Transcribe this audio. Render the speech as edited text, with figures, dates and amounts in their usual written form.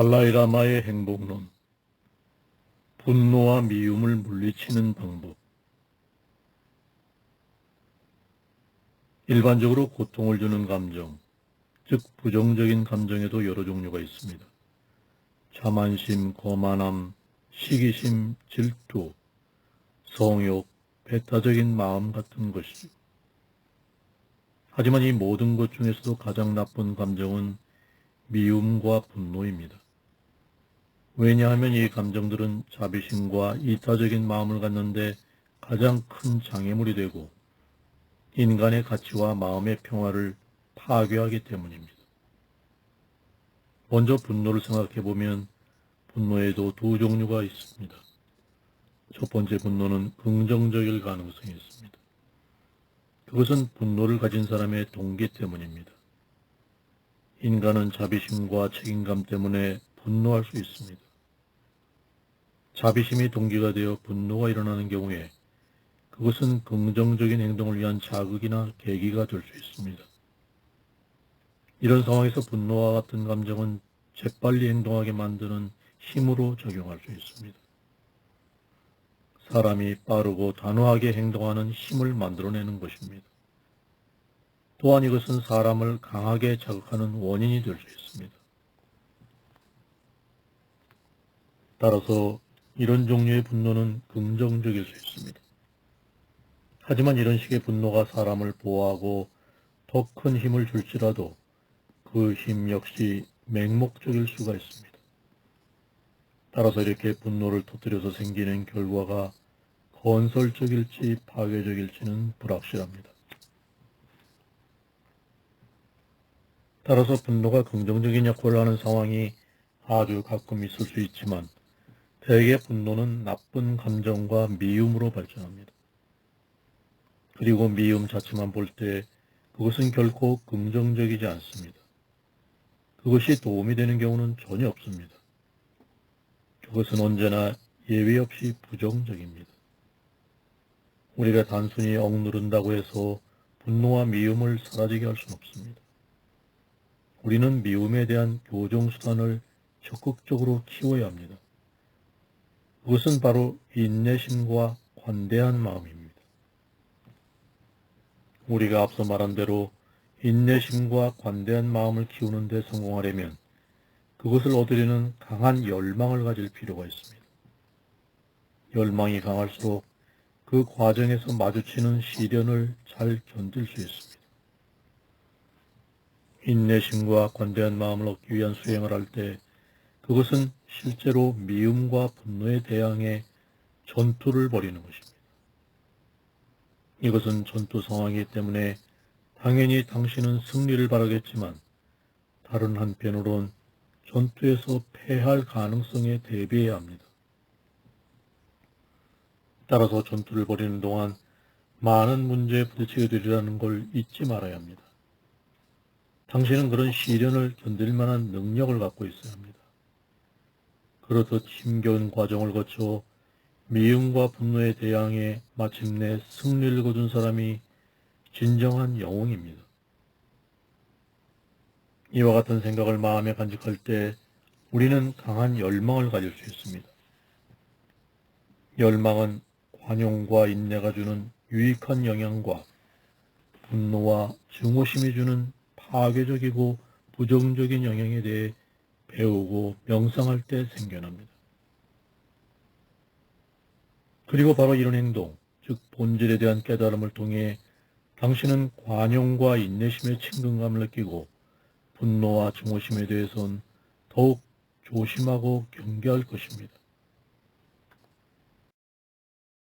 달라이라마의 행복론. 분노와 미움을 물리치는 방법. 일반적으로 고통을 주는 감정, 즉 부정적인 감정에도 여러 종류가 있습니다. 자만심, 거만함, 시기심, 질투, 성욕, 배타적인 마음 같은 것이죠. 하지만 이 모든 것 중에서도 가장 나쁜 감정은 미움과 분노입니다. 왜냐하면 이 감정들은 자비심과 이타적인 마음을 갖는데 가장 큰 장애물이 되고 인간의 가치와 마음의 평화를 파괴하기 때문입니다. 먼저 분노를 생각해보면 분노에도 두 종류가 있습니다. 첫 번째 분노는 긍정적일 가능성이 있습니다. 그것은 분노를 가진 사람의 동기 때문입니다. 인간은 자비심과 책임감 때문에 분노할 수 있습니다. 자비심이 동기가 되어 분노가 일어나는 경우에 그것은 긍정적인 행동을 위한 자극이나 계기가 될 수 있습니다. 이런 상황에서 분노와 같은 감정은 재빨리 행동하게 만드는 힘으로 작용할 수 있습니다. 사람이 빠르고 단호하게 행동하는 힘을 만들어내는 것입니다. 또한 이것은 사람을 강하게 자극하는 원인이 될 수 있습니다. 따라서 이런 종류의 분노는 긍정적일 수 있습니다. 하지만 이런 식의 분노가 사람을 보호하고 더 큰 힘을 줄지라도 그 힘 역시 맹목적일 수가 있습니다. 따라서 이렇게 분노를 터뜨려서 생기는 결과가 건설적일지 파괴적일지는 불확실합니다. 따라서 분노가 긍정적인 역할을 하는 상황이 아주 가끔 있을 수 있지만 대개 분노는 나쁜 감정과 미움으로 발전합니다. 그리고 미움 자체만 볼 때 그것은 결코 긍정적이지 않습니다. 그것이 도움이 되는 경우는 전혀 없습니다. 그것은 언제나 예외 없이 부정적입니다. 우리가 단순히 억누른다고 해서 분노와 미움을 사라지게 할 수는 없습니다. 우리는 미움에 대한 교정수단을 적극적으로 키워야 합니다. 그것은 바로 인내심과 관대한 마음입니다. 우리가 앞서 말한 대로 인내심과 관대한 마음을 키우는 데 성공하려면 그것을 얻으려는 강한 열망을 가질 필요가 있습니다. 열망이 강할수록 그 과정에서 마주치는 시련을 잘 견딜 수 있습니다. 인내심과 관대한 마음을 얻기 위한 수행을 할 때 그것은 실제로 미움과 분노에 대항해 전투를 벌이는 것입니다. 이것은 전투 상황이기 때문에 당연히 당신은 승리를 바라겠지만 다른 한편으론 전투에서 패할 가능성에 대비해야 합니다. 따라서 전투를 벌이는 동안 많은 문제에 부딪히게 되리라는 걸 잊지 말아야 합니다. 당신은 그런 시련을 견딜 만한 능력을 갖고 있어야 합니다. 그렇듯 힘겨운 과정을 거쳐 미움과 분노에 대항해 마침내 승리를 거둔 사람이 진정한 영웅입니다. 이와 같은 생각을 마음에 간직할 때 우리는 강한 열망을 가질 수 있습니다. 열망은 관용과 인내가 주는 유익한 영향과 분노와 증오심이 주는 파괴적이고 부정적인 영향에 대해 배우고 명상할 때 생겨납니다. 그리고 바로 이런 행동, 즉 본질에 대한 깨달음을 통해 당신은 관용과 인내심의 친근감을 느끼고 분노와 증오심에 대해서는 더욱 조심하고 경계할 것입니다.